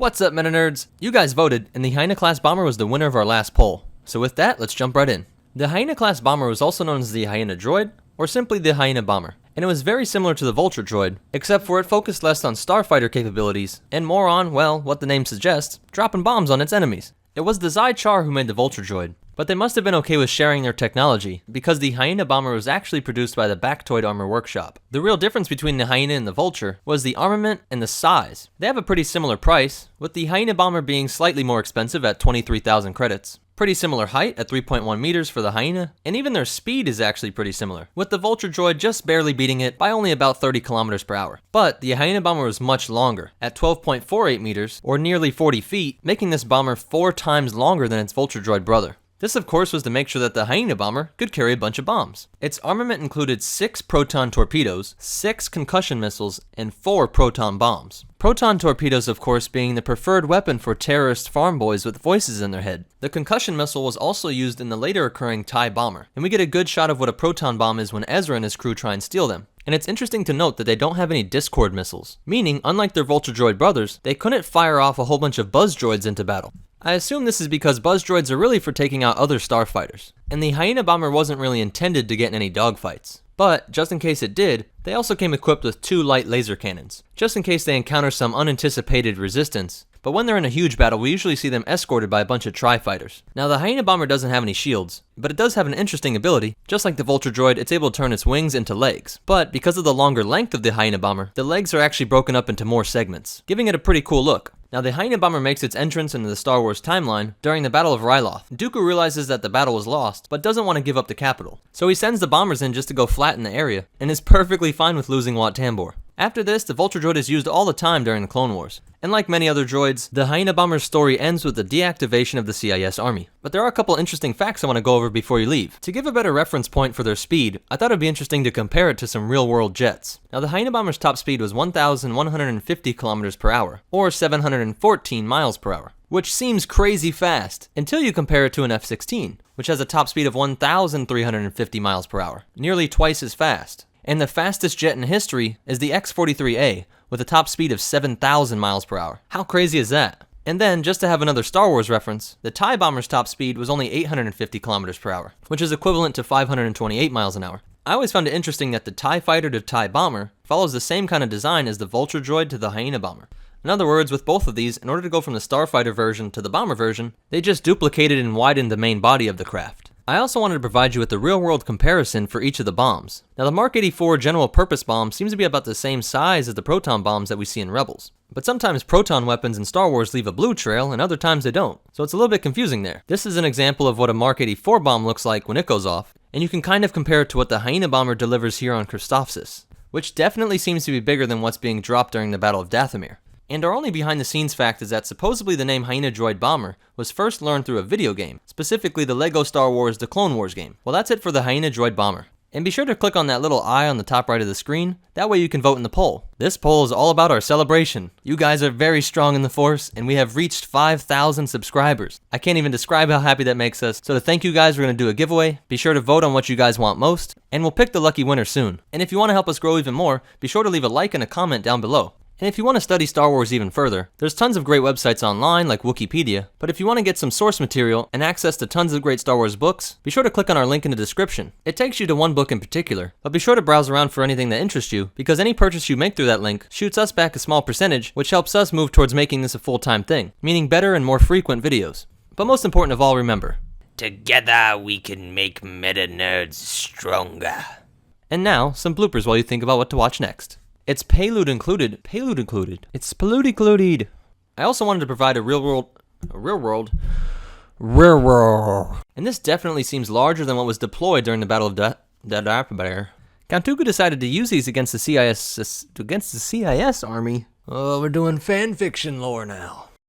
What's up, Meta Nerds? You guys voted, and the Hyena class bomber was the winner of our last poll. So with that, let's jump right in. The Hyena class bomber was also known as the Hyena Droid, or simply the Hyena bomber, and it was very similar to the Vulture droid, except for it focused less on starfighter capabilities, and more on, well, what the name suggests, dropping bombs on its enemies. It was the Zai Char who made the Vulture droid, but they must have been okay with sharing their technology, because the Hyena bomber was actually produced by the Bactoid Armor Workshop. The real difference between the Hyena and the Vulture was the armament and the size. They have a pretty similar price, with the Hyena bomber being slightly more expensive at 23,000 credits. Pretty similar height at 3.1 meters for the Hyena, and even their speed is actually pretty similar, with the Vulture droid just barely beating it by only about 30 kilometers per hour. But the Hyena bomber was much longer, at 12.48 meters, or nearly 40 feet, making this bomber 4 times longer than its Vulture droid brother. This of course was to make sure that the Hyena bomber could carry a bunch of bombs. Its armament included 6 proton torpedoes, 6 concussion missiles, and 4 proton bombs. Proton torpedoes of course being the preferred weapon for terrorist farm boys with voices in their head. The concussion missile was also used in the later occurring TIE bomber, and we get a good shot of what a proton bomb is when Ezra and his crew try and steal them. And it's interesting to note that they don't have any Discord missiles, meaning unlike their Vulture droid brothers, they couldn't fire off a whole bunch of buzz droids into battle. I assume this is because buzz droids are really for taking out other starfighters, and the Hyena bomber wasn't really intended to get in any dogfights. But, just in case it did, they also came equipped with 2 light laser cannons, just in case they encounter some unanticipated resistance. But when they're in a huge battle, we usually see them escorted by a bunch of tri-fighters. Now the Hyena bomber doesn't have any shields, but it does have an interesting ability. Just like the Vulture droid, it's able to turn its wings into legs. But because of the longer length of the Hyena bomber, the legs are actually broken up into more segments, giving it a pretty cool look. Now the Hyena bomber makes its entrance into the Star Wars timeline during the Battle of Ryloth. Dooku realizes that the battle was lost, but doesn't want to give up the capital. So he sends the bombers in just to go flatten the area, and is perfectly fine with losing Wat Tambor. After this, the Vulture droid is used all the time during the Clone Wars. And like many other droids, the Hyena bomber's story ends with the deactivation of the CIS army. But there are a couple interesting facts I want to go over before you leave. To give a better reference point for their speed, I thought it'd be interesting to compare it to some real-world jets. Now the Hyena bomber's top speed was 1,150 kilometers per hour, or 714 miles per hour, which seems crazy fast, until you compare it to an F-16, which has a top speed of 1,350 miles per hour, nearly twice as fast. And the fastest jet in history is the X-43A, with a top speed of 7,000 miles per hour. How crazy is that? And then, just to have another Star Wars reference, the TIE bomber's top speed was only 850 kilometers per hour, which is equivalent to 528 miles an hour. I always found it interesting that the TIE fighter to TIE bomber follows the same kind of design as the Vulture droid to the Hyena bomber. In other words, with both of these, in order to go from the starfighter version to the bomber version, they just duplicated and widened the main body of the craft. I also wanted to provide you with a real-world comparison for each of the bombs. Now the Mark 84 general purpose bomb seems to be about the same size as the proton bombs that we see in Rebels. But sometimes proton weapons in Star Wars leave a blue trail and other times they don't, so it's a little bit confusing there. This is an example of what a Mark 84 bomb looks like when it goes off, and you can kind of compare it to what the Hyena bomber delivers here on Christophsis, which definitely seems to be bigger than what's being dropped during the Battle of Dathomir. And our only behind-the-scenes fact is that supposedly the name Hyena Droid Bomber was first learned through a video game, specifically the LEGO Star Wars The Clone Wars game. Well, that's it for the Hyena Droid Bomber. And be sure to click on that little eye on the top right of the screen, that way you can vote in the poll. This poll is all about our celebration. You guys are very strong in the Force, and we have reached 5,000 subscribers. I can't even describe how happy that makes us, so to thank you guys, we're going to do a giveaway. Be sure to vote on what you guys want most, and we'll pick the lucky winner soon. And if you want to help us grow even more, be sure to leave a like and a comment down below. And if you want to study Star Wars even further, there's tons of great websites online like Wikipedia, but if you want to get some source material and access to tons of great Star Wars books, be sure to click on our link in the description. It takes you to one book in particular, but be sure to browse around for anything that interests you, because any purchase you make through that link shoots us back a small percentage, which helps us move towards making this a full-time thing, meaning better and more frequent videos. But most important of all, remember, together we can make Meta Nerds stronger. And now, some bloopers while you think about what to watch next. It's payload included. It's payload included. I also wanted to provide a real world. And this definitely seems larger than what was deployed during the Battle of Dathomir. Count Dooku decided to use these against the CIS army. Oh, we're doing fan fiction lore now.